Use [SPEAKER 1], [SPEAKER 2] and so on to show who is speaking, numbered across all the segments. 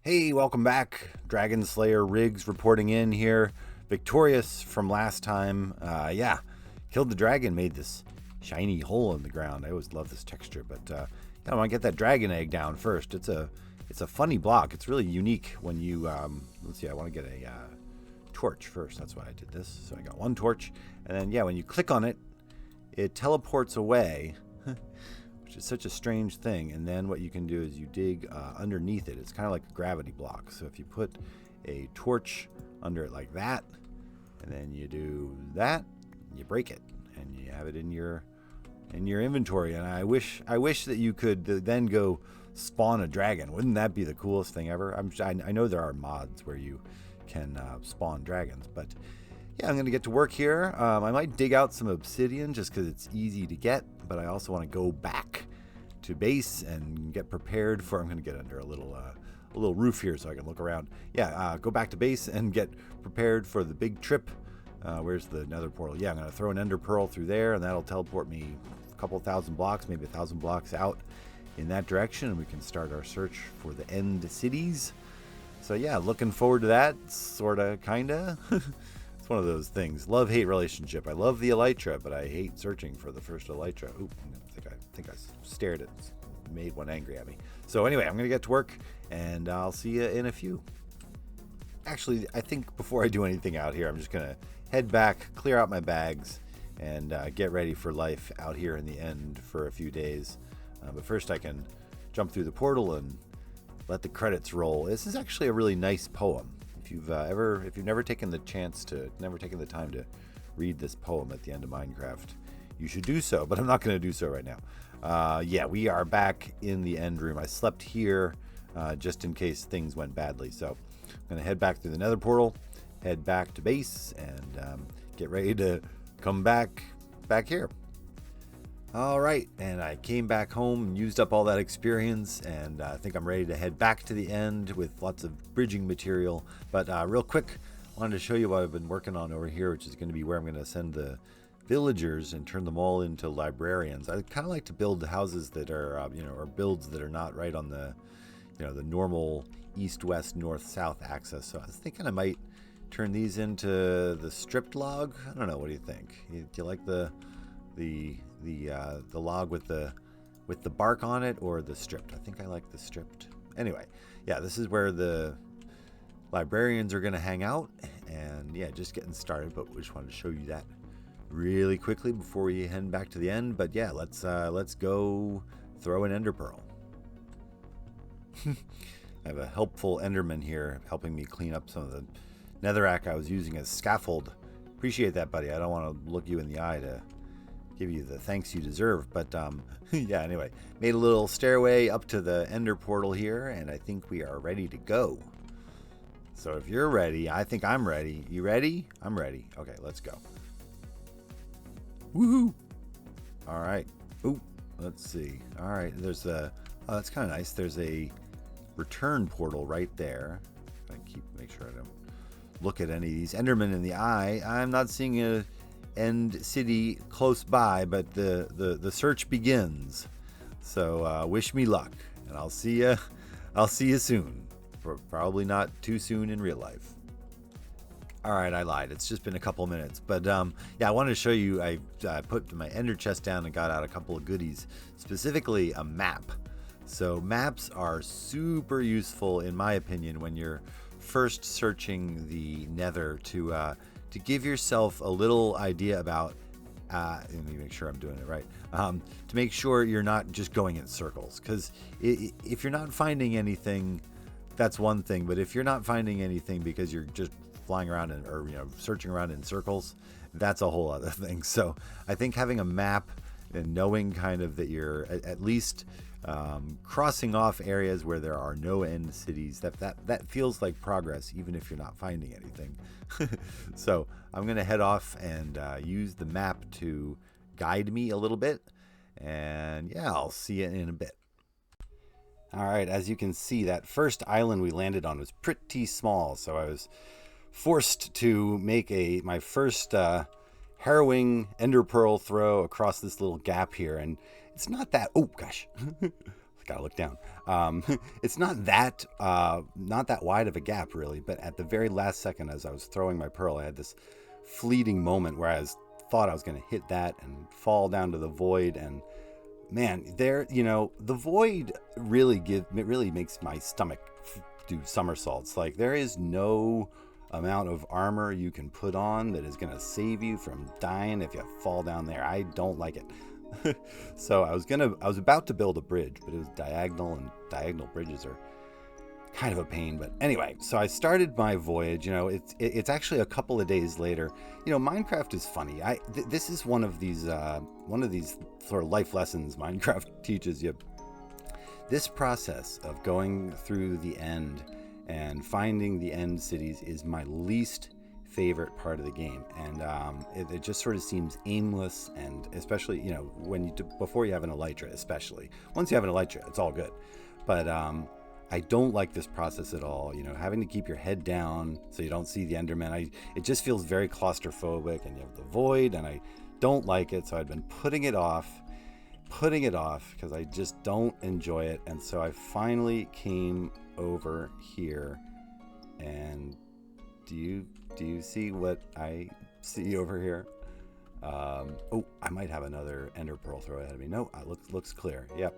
[SPEAKER 1] Hey, welcome back. Dragon Slayer Riggs reporting in here. Victorious from last time. Killed the dragon, made this shiny hole in the ground. I always love this texture, but I want to get that dragon egg down first. It's a funny block. It's really unique when you, let's see, I want to get a torch first. That's why I did this. So I got one torch, and then, when you click on it, it teleports away. Which is such a strange thing. And then what you can do is you dig underneath it. It's kind of like a gravity block. So if you put a torch under it like that, and then you do that, you break it, and you have it in your inventory. And I wish that you could then go spawn a dragon. Wouldn't that be the coolest thing ever? I know there are mods where you can spawn dragons, but yeah, I'm going to get to work here. I might dig out some obsidian just because it's easy to get, but I also want to go back to base and get prepared for, I'm going to get under a little roof here so I can look around. Go back to base and get prepared for the big trip. Where's the nether portal? Yeah, I'm going to throw an ender pearl through there, and that'll teleport me a couple thousand blocks, maybe 1,000 blocks out in that direction, and we can start our search for the end cities. So yeah, looking forward to that, sorta, kinda. It's one of those things. Love-hate relationship. I love the Elytra, but I hate searching for the first Elytra. Oop, I think I stared at, made one angry at me. So anyway, I'm going to get to work, and I'll see you in a few. Actually, I think before I do anything out here, I'm just going to head back, clear out my bags, and get ready for life out here in the end for a few days. But first I can jump through the portal and let the credits roll. This is actually a really nice poem. If you've never taken the time to read this poem at the end of Minecraft, you should do so, but I'm not going to do so right now. We are back in the end room. I slept here just in case things went badly, so I'm going to head back through the nether portal, head back to base, and get ready to come back here. All right, and I came back home and used up all that experience, and I think I'm ready to head back to the end with lots of bridging material. But real quick, I wanted to show you what I've been working on over here, which is going to be where I'm going to send the villagers and turn them all into librarians. I kind of like to build houses that are, or builds that are not right on the, the normal east-west, north-south axis. So I was thinking I might turn these into the stripped log. I don't know. What do you think? Do you like the log with the bark on it, or the stripped? I think I like the stripped. Anyway, this is where the librarians are going to hang out, and just getting started, but we just wanted to show you that really quickly before we head back to the end. But let's go throw an ender pearl. I have a helpful enderman here helping me clean up some of the netherrack I was using as scaffold. Appreciate that, buddy. I don't want to look you in the eye to give you the thanks you deserve, but anyway, made a little stairway up to the ender portal here, and I think we are ready to go. So if you're ready, I think I'm ready. You ready? I'm ready. Okay, let's go. Woohoo! All right. Ooh, let's see. All right, there's that's kind of nice. There's a return portal right there. I make sure I don't look at any of these endermen in the eye. I'm not seeing a end city close by, but the search begins. So wish me luck, and I'll see you soon. Probably not too soon in real life. All right, I lied. It's just been a couple minutes, but I wanted to show you. I put my ender chest down and got out a couple of goodies, specifically a map. So maps are super useful, in my opinion, when you're first searching the nether to give yourself a little idea about, let me make sure I'm doing it right, to make sure you're not just going in circles. Because if you're not finding anything, that's one thing. But if you're not finding anything because you're just flying around or searching around in circles, that's a whole other thing. So I think having a map and knowing kind of that you're at least crossing off areas where there are no end cities, that feels like progress, even if you're not finding anything. So I'm going to head off and use the map to guide me a little bit, and I'll see you in a bit. All right, as you can see, that first island we landed on was pretty small, so I was forced to make my first harrowing ender pearl throw across this little gap here, and it's not that, oh gosh, gotta look down. It's not that wide of a gap really, but at the very last second, as I was throwing my pearl, I had this fleeting moment where thought I was gonna hit that and fall down to the void, and man, the void really makes my stomach do somersaults. Like, there is no amount of armor you can put on that is gonna save you from dying if you fall down there. I don't like it. So I was about to build a bridge, but it was diagonal, and diagonal bridges are kind of a pain. But anyway, so I started my voyage. It's actually a couple of days later. Minecraft is funny. This is one of these sort of life lessons Minecraft teaches you. This process of going through the end and finding the end cities is my least favorite part of the game, and it just sort of seems aimless, and especially before you have an elytra. Especially once you have an elytra, it's all good, but I don't like this process at all. Having to keep your head down so you don't see the Enderman. It just feels very claustrophobic, and you have the void, and I don't like it. So I've been putting it off because I just don't enjoy it. And so I finally came over here, and do you see what I see over here? Oh, I might have another ender pearl throw ahead of me. No, it looks clear. Yep.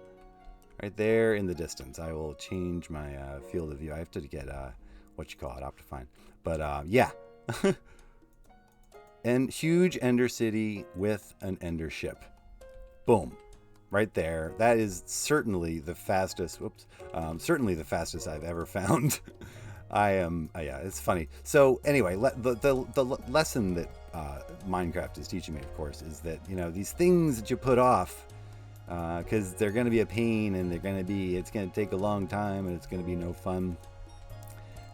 [SPEAKER 1] Right there in the distance. I will change my field of view. I have to get Optifine. But yeah. And huge ender city with an ender ship. Boom. Right there. That is certainly the fastest. Certainly the fastest I've ever found. Yeah, it's funny. So anyway, the lesson that Minecraft is teaching me, of course, is that these things that you put off, because they're going to be a pain, and it's going to take a long time, and it's going to be no fun.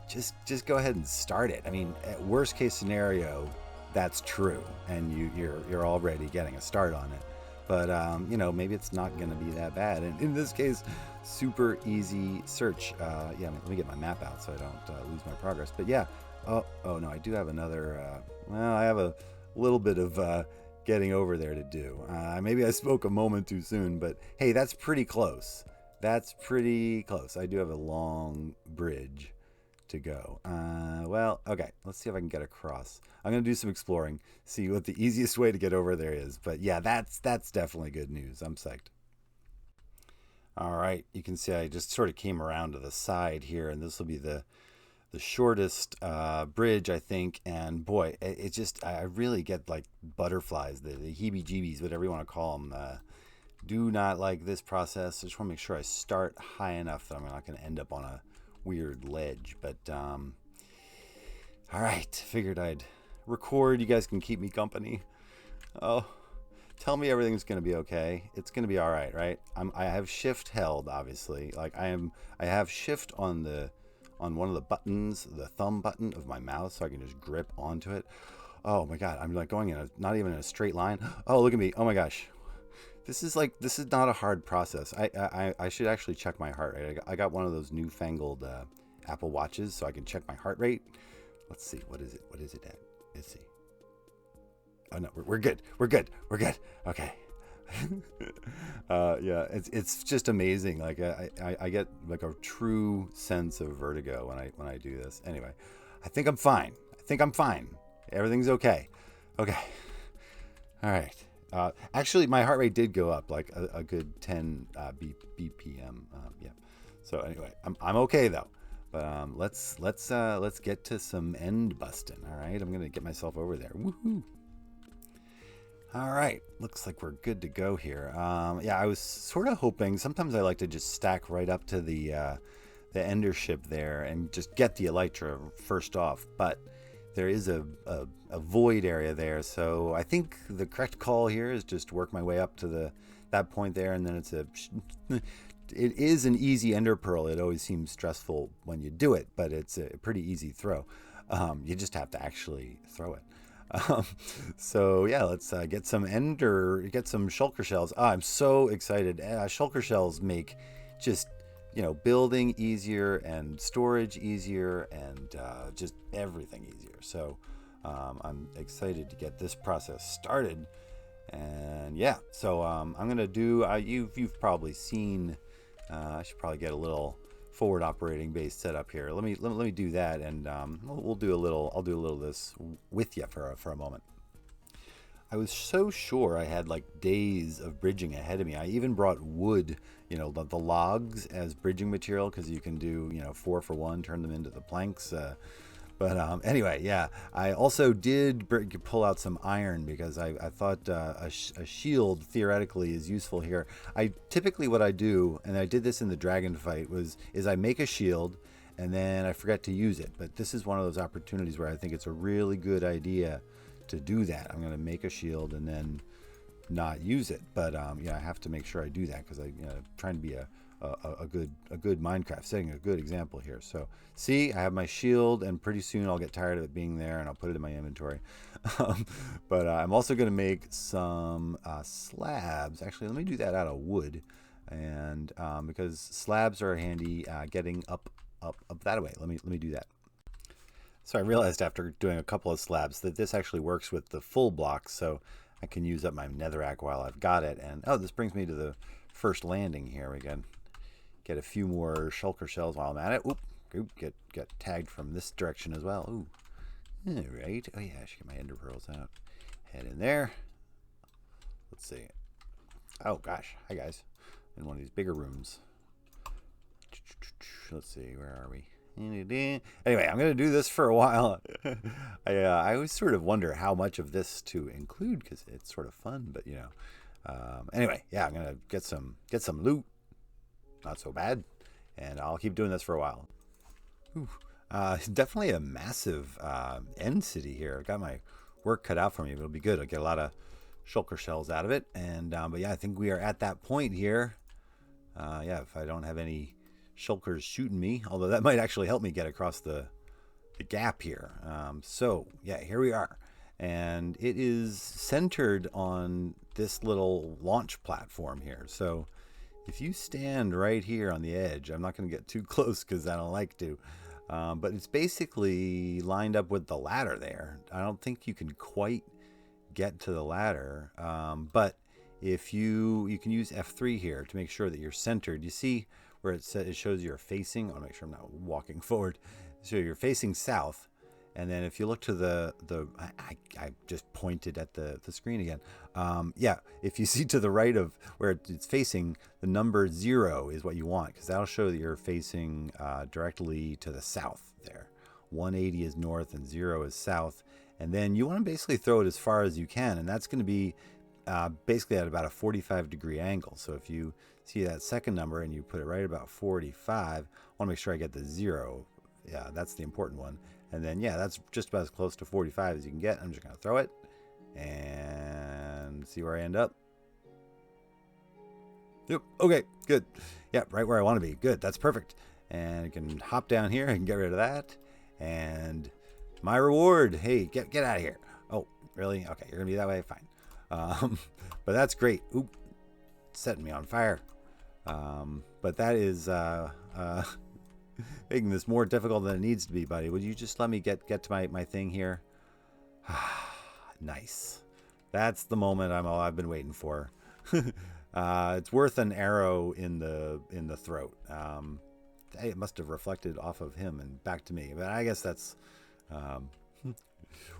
[SPEAKER 1] Just go ahead and start it. I mean, at worst case scenario, that's true, and you're already getting a start on it. But maybe it's not going to be that bad. And in this case, super easy search. Let me get my map out so I don't lose my progress. But yeah, oh no, I do have another. I have a little bit of getting over there to do. Maybe I spoke a moment too soon, but hey, that's pretty close. I do have a long bridge to go. Okay, let's see if I can get across. I'm gonna do some exploring, see what the easiest way to get over there is. But yeah, that's definitely good news. I'm psyched. All right, you can see I just sort of came around to the side here, and this will be the shortest bridge, I think. And boy, I really get like butterflies, the heebie-jeebies, whatever you want to call them. Do not like this process. I just want to make sure I start high enough that I'm not going to end up on a weird ledge. But all right, figured I'd record. You guys can keep me company. Oh, tell me everything's gonna be okay. It's gonna be all right? I have shift held, obviously. Like I have shift on one of the buttons, the thumb button of my mouse, so I can just grip onto it. Oh my god, I'm like going not even in a straight line. Oh, look at me. Oh my gosh. This is not a hard process. I should actually check my heart rate. I got one of those newfangled Apple Watches, so I can check my heart rate. Let's see. What is it at? Let's see. Oh no, we're good. Okay. Yeah, it's just amazing. Like I get like a true sense of vertigo when I do this. Anyway, I think I'm fine. Everything's okay. Okay. All right. Actually, my heart rate did go up like a good 10 BPM. Yeah. So anyway, I'm okay though. But let's get to some end busting. All right, I'm gonna get myself over there. Woohoo! All right, looks like we're good to go here. Yeah, I was sort of hoping. Sometimes I like to just stack right up to the ender ship there and just get the elytra first off. But there is a void area there, so I think the correct call here is just work my way up to that point there, and then it is an easy ender pearl. It always seems stressful when you do it, but it's a pretty easy throw. You just have to actually throw it. So yeah, let's get some shulker shells. I'm so excited. Shulker shells make just building easier and storage easier and just everything easier. So I'm excited to get this process started. And yeah, so I'm gonna do. You've probably seen I should probably get a little forward operating base set up here. Let me do that, and we'll do a little. I'll do a little of this with you for a moment. I was so sure I had like days of bridging ahead of me. I even brought wood, the logs as bridging material because you can do 4 for 1, turn them into the planks. But anyway, yeah, I also did pull out some iron because I thought a shield theoretically is useful here. Typically what I do, and I did this in the dragon fight, is I make a shield and then I forget to use it. But this is one of those opportunities where I think it's a really good idea to do that. I'm going to make a shield and then not use it. But I have to make sure I do that because I'm trying to be a good Minecraft, setting a good example here. So see, I have my shield, and pretty soon I'll get tired of it being there and I'll put it in my inventory. But I'm also going to make some slabs. Actually, let me do that out of wood, and because slabs are handy getting up that way. Let me do that. So I realized after doing a couple of slabs that this actually works with the full blocks, so I can use up my netherrack while I've got it. And this brings me to the first landing here. We can get a few more shulker shells while I'm at it. Oop, get tagged from this direction as well. Ooh, all right. Oh yeah, I should get my ender pearls out. Head in there. Let's see. Oh gosh, hi guys. In one of these bigger rooms. Let's see, where are we? Anyway, I'm going to do this for a while. I always sort of wonder how much of this to include because it's sort of fun, but anyway, yeah, I'm going to get some loot. Not so bad. And I'll keep doing this for a while. Ooh, definitely a massive end city here. I've got my work cut out for me, but it'll be good. I'll get a lot of shulker shells out of it. And but yeah, I think we are at that point here. If I don't have any shulkers shooting me, although that might actually help me get across the gap here. So yeah, here we are, and it is centered on this little launch platform here. So if you stand right here on the edge, I'm not going to get too close because I don't like to, but it's basically lined up with the ladder there. I don't think you can quite get to the ladder, but if you can use F3 here to make sure that you're centered. You see where it shows you're facing. I want to make sure I'm not walking forward. So you're facing south, and then if you look to I just pointed at the screen again. If you see to the right of where it's facing, the number 0 is what you want because that'll show that you're facing directly to the south there. 180 is north and 0 is south, and then you want to basically throw it as far as you can, and that's going to be basically at about a 45-degree angle. So if you see that second number and you put it right about 45, I want to make sure I get the 0. Yeah, that's the important one. And then, yeah, that's just about as close to 45 as you can get. I'm just going to throw it and see where I end up. Yep. Okay, good. Yep, right where I want to be. Good. That's perfect. And I can hop down here and get rid of that. And my reward. Hey, get out of here. Oh, really? Okay, you're going to be that way? Fine. But that's great. Oop, setting me on fire. But that is making this more difficult than it needs to be, buddy. Would you just let me get to my thing here? Nice. That's the moment I've been waiting for. It's worth an arrow in the throat. It must have reflected off of him and back to me. But I guess that's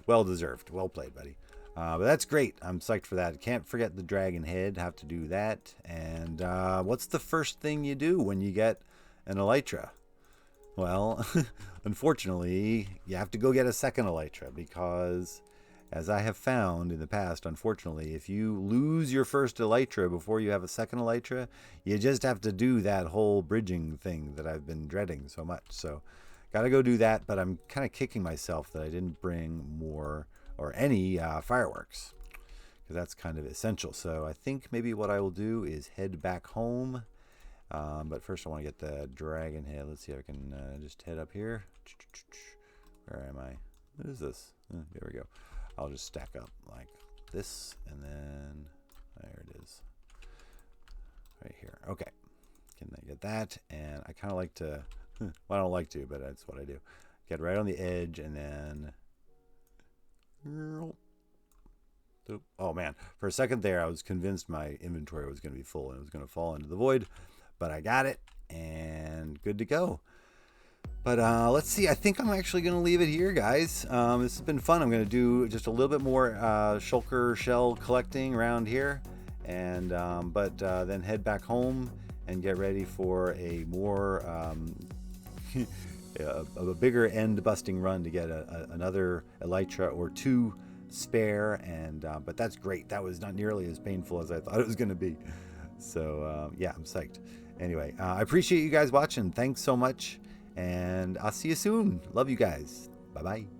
[SPEAKER 1] well deserved. Well played, buddy. But that's great. I'm psyched for that. Can't forget the dragon head. Have to do that. And what's the first thing you do when you get an elytra? Well, unfortunately, you have to go get a second elytra because, as I have found in the past, unfortunately, if you lose your first elytra before you have a second elytra, you just have to do that whole bridging thing that I've been dreading so much. So, gotta go do that, but I'm kind of kicking myself that I didn't bring more or any fireworks because that's kind of essential. So I think maybe what I will do is head back home. But first I want to get the dragon head. Let's see if I can just head up here. Where am I? What is this? There we go. I'll just stack up like this, and then there it is. Right here. Okay. Can I get that? And I kind of like to, well, I don't like to, but that's what I do. Get right on the edge, and then, oh man, for a second there I was convinced my inventory was going to be full and it was going to fall into the void, but I got it and good to go. But let's see. I think I'm actually going to leave it here, guys. This has been fun. I'm going to do just a little bit more shulker shell collecting around here, and then head back home and get ready for a more of a bigger end busting run to get another elytra or two spare. And but that's great. That was not nearly as painful as I thought it was going to be. So yeah, I'm psyched. Anyway, I appreciate you guys watching. Thanks so much. And I'll see you soon. Love you guys. Bye-bye.